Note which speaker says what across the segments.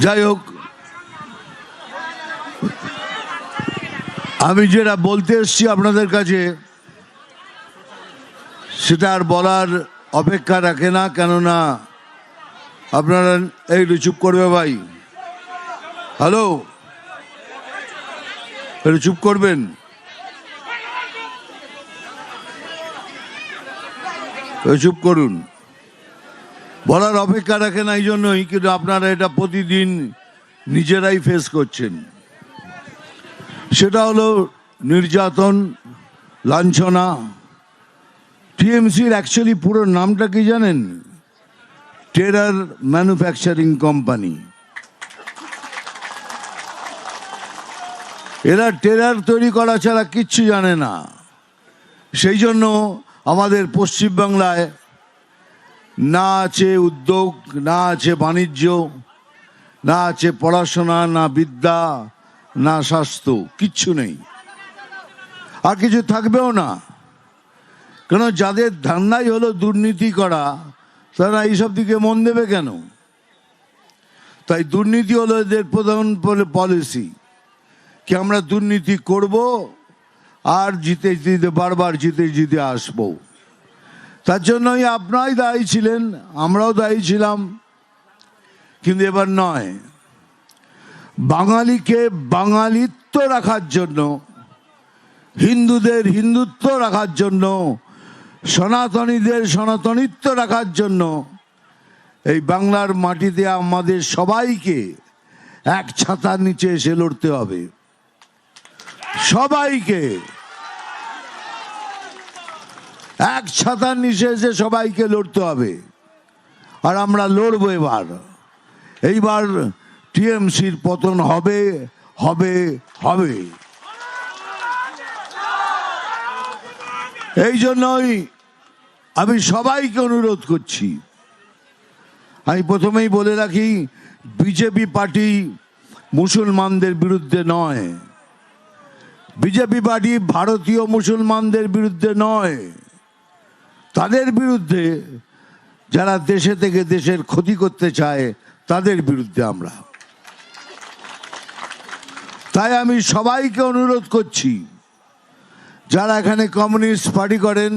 Speaker 1: যাই হোক, আমি যেটা বলতে এসছি আপনাদের কাছে সেটা আর বলার অপেক্ষা রাখে না। কেননা আপনারা একটু চুপ করবে ভাই, হ্যালো, একটু চুপ করবেন। চুপ করুন, বলার অপেক্ষা রাখে না। এই জন্যই কিন্তু আপনারা এটা প্রতিদিন নিজেরাই ফেস করছেন। সেটা হলো নির্যাতন, লাঞ্ছনা। টিএমসির অ্যাকচুয়ালি পুরো নামটা কি জানেন? Terror manufacturing company. এরা টেরার তৈরি করা ছাড়া কিচ্ছু জানে না। সেই জন্য আমাদের পশ্চিমবাংলায় না আছে উদ্যোগ, না আছে বাণিজ্য, না আছে পড়াশোনা, না বিদ্যা, না স্বাস্থ্য, কিচ্ছু নেই। আর কিছু থাকবেও না। কেন? যাদের ধান্দাই হলো দুর্নীতি করা, তারা এইসব দিকে মন দেবে কেন? তাই দুর্নীতি হলো এদের প্রধান পলিসি, কি আমরা দুর্নীতি করব আর জিতে জিতে বারবার জিতে আসবো। তার জন্যই আপনারাই দায়ী ছিলেন, আমরাও দায়ী ছিলাম, কিন্তু এবার নয়। বাঙালিকে বাঙালিত্ব রাখার জন্য, হিন্দুদের হিন্দুত্ব রাখার জন্য, সনাতনীদের সনাতনিত্ব রাখার জন্য এই বাংলার মাটিতে আমাদের সবাইকে এক ছাতার নিচে এসে লড়তে হবে। সবাইকে এক ছাতার নিচে এসে সবাইকে লড়তে হবে। আর আমরা লড়বো। এইবার টিএমসির পতন হবে হবে হবে। এই জন্যই আমি সবাইকে অনুরোধ করছি। আমি প্রথমেই বলে রাখি, বিজেপি পার্টি মুসলমানদের বিরুদ্ধে নয়। বিজেপি পার্টি ভারতীয় মুসলমানদের বিরুদ্ধে নয়, তাদের বিরুদ্ধে যারা দেশে থেকে দেশের ক্ষতি করতে চায় তাদের বিরুদ্ধে আমরা। তাই আমি সবাইকে অনুরোধ করছি, যারা এখানে কমিউনিস্ট পার্টি করেন,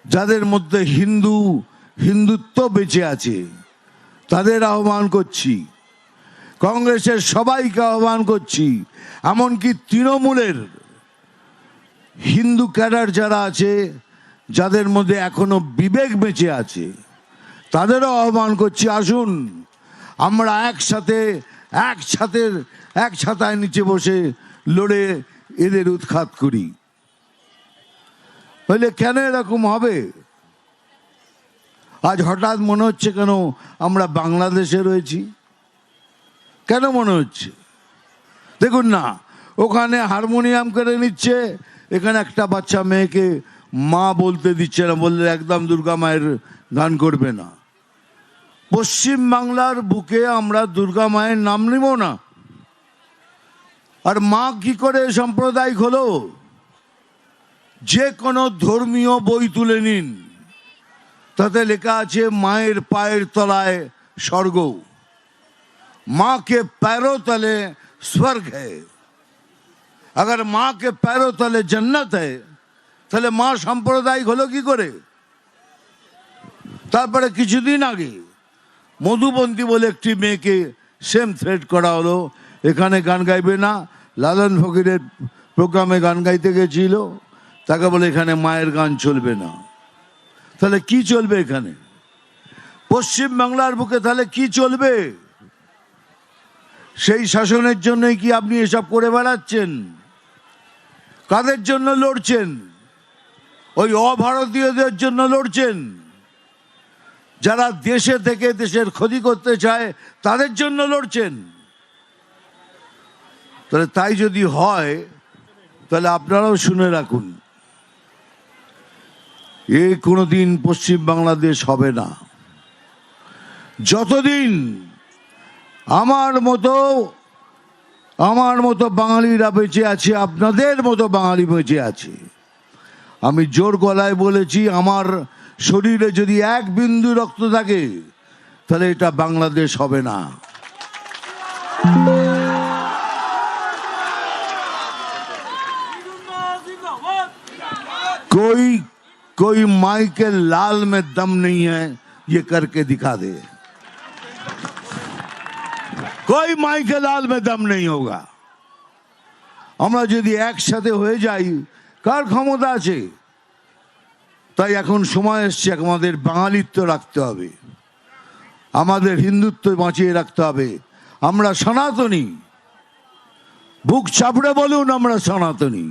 Speaker 1: যাদের মধ্যে হিন্দুত্ব বেঁচে আছে, তাদের আহ্বান করছি। কংগ্রেসের সবাইকে আহ্বান করছি, এমনকি তৃণমূলের হিন্দু ক্যাডার যারা আছে, যাদের মধ্যে এখনো বিবেক বেঁচে আছে, তাদেরও আহ্বান করছি, আসুন আমরা এক ছাতায় নিচে বসে লড়ে এদের উৎখাত করি। বলে কেন এরকম হবে? আজ হঠাৎ মনে হচ্ছে কেন আমরা বাংলাদেশে রয়েছি? কেন মনে হচ্ছে? দেখুন না, ওখানে হারমোনিয়াম কেড়ে নিচ্ছে, এখানে একটা বাচ্চা মেয়েকে মা বলতে দিচ্ছে না, বললে একদম দুর্গা মায়ের গান করবে না। পশ্চিম বাংলার বুকে আমরা দুর্গা মায়ের নাম নিব না। আর মা কি করে সাম্প্রদায়িক হলো? যে কোনো ধর্মীয় বই তুলে নিন, তাতে লেখা আছে মায়ের পায়ের তলায় স্বর্গ, माँ के पैरों तले स्वर्ग है। अगर माँ के पैरों तले जन्नत है, তাহলে মা সাম্প্রদায়িক হলো কি করে? তারপরে কিছুদিন আগে মধুবন্তী বলে একটি মেয়েকে সেম থ্রেট করা হলো, এখানে গান গাইবে না। লালন ফকিরের প্রোগ্রামে গান গাইতে গেছিল, তাকে বলে এখানে মায়ের গান চলবে না। তাহলে কি চলবে এখানে? পশ্চিম বাংলার বুকে তাহলে কি চলবে? সেই শাসনের জন্যই কি আপনি এসব করে বেড়াচ্ছেন? কাদের জন্য লড়ছেন? ওই অভারতীয়দের জন্য লড়ছেন, যারা দেশে থেকে দেশের ক্ষতি করতে চায় তাদের জন্য লড়ছেন। তাহলে তাই যদি হয়, তাহলে আপনারাও শুনে রাখুন, এ কোনোদিন পশ্চিম বাংলাদেশ হবে না। যতদিন আমার মতো বাঙালিরা বেঁচে আছে, আপনাদের মতো বাঙালি বেঁচে আছে, আমি জোর গলায় বলেছি, আমার শরীরে যদি এক বিন্দু রক্ত থাকে, তাহলে এটা বাংলাদেশ হবে না। कोई माई के लाल में दम नहीं है, ये करके दिखा दे। कोई माई के लाल में दम नहीं होगा। আমরা যদি একসাথে হয়ে যাই, কার ক্ষমতা আছে? তাই এখন সময় এসছে আমাদের বাঙালিত্ব রাখতে হবে, আমাদের হিন্দুত্ব বাঁচিয়ে রাখতে হবে। আমরা সনাতনী, বুক চাপড়ে বলুন আমরা সনাতনী।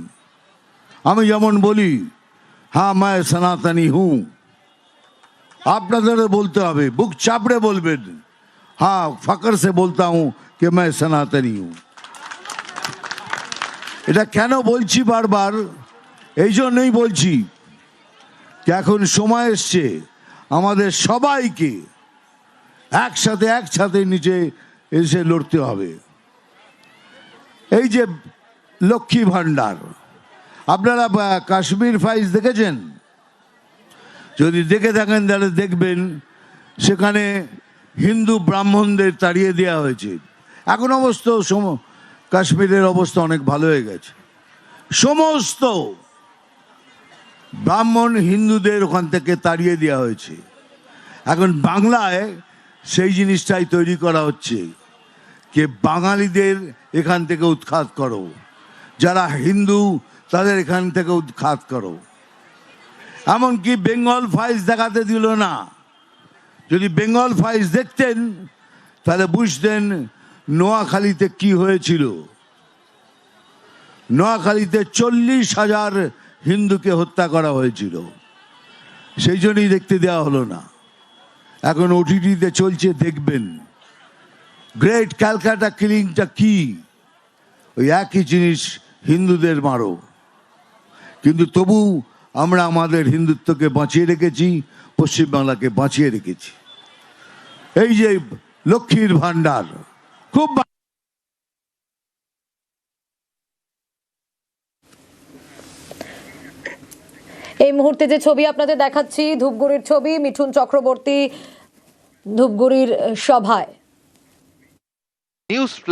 Speaker 1: আমি যেমন বলি হ্যাঁ मैं सनातनी हूँ, আপনাদেরও বলতে হবে, বুক চাপড়ে বলবেন हाँ फकर से बोलता हूँ कि मैं सनातनी हूँ। এটা কেন বলছি বারবার? এই জন্যই বলছি যে এখন সময় এসছে আমাদের সবাইকে একসাথে নিচে এসে লড়তে হবে। এই যে লক্ষ্মী ভান্ডার, আপনারা কাশ্মীর ফাইলস দেখেছেন? যদি দেখে থাকেন তাহলে দেখবেন সেখানে হিন্দু ব্রাহ্মণদের তাড়িয়ে দেওয়া হয়েছে। এখন অবশ্য কাশ্মীরের অবস্থা অনেক ভালো হয়ে গেছে। সমস্ত ব্রাহ্মণ হিন্দুদের ওখান থেকে তাড়িয়ে দেওয়া হয়েছে। এখন বাংলায় সেই জিনিসটাই তৈরি করা হচ্ছে যে বাঙালিদের এখান থেকে উৎখাত করো, যারা হিন্দু তাদের এখান থেকে উৎখাত করো। এমনকি বেঙ্গল ফাইলস দেখাতে দিল না। যদি বেঙ্গল ফাইলস দেখতেন তাহলে বুঝতেন নোয়াখালীতে কি হয়েছিল। নোয়াখালীতে 40,000 হিন্দুকে হত্যা করা হয়েছিল, সেই জন্যই দেখতে দেওয়া হলো না। এখন ওটিটিতে চলছে, দেখবেন। গ্রেট ক্যালকাটা কিলিংটা কি? ওই একই জিনিস, হিন্দুদের মারো। কিন্তু তবু আমরা আমাদের হিন্দুত্বকে বাঁচিয়ে রেখেছি, পশ্চিমবাংলাকে বাঁচিয়ে রেখেছি। এই যে লক্ষ্মীর ভান্ডার খুব
Speaker 2: এই মুহূর্তে যে ছবি আপনাদের দেখাচ্ছি ধূপগুড়ির ছবি, মিঠুন চক্রবর্তী ধূপগুড়ির সভায়।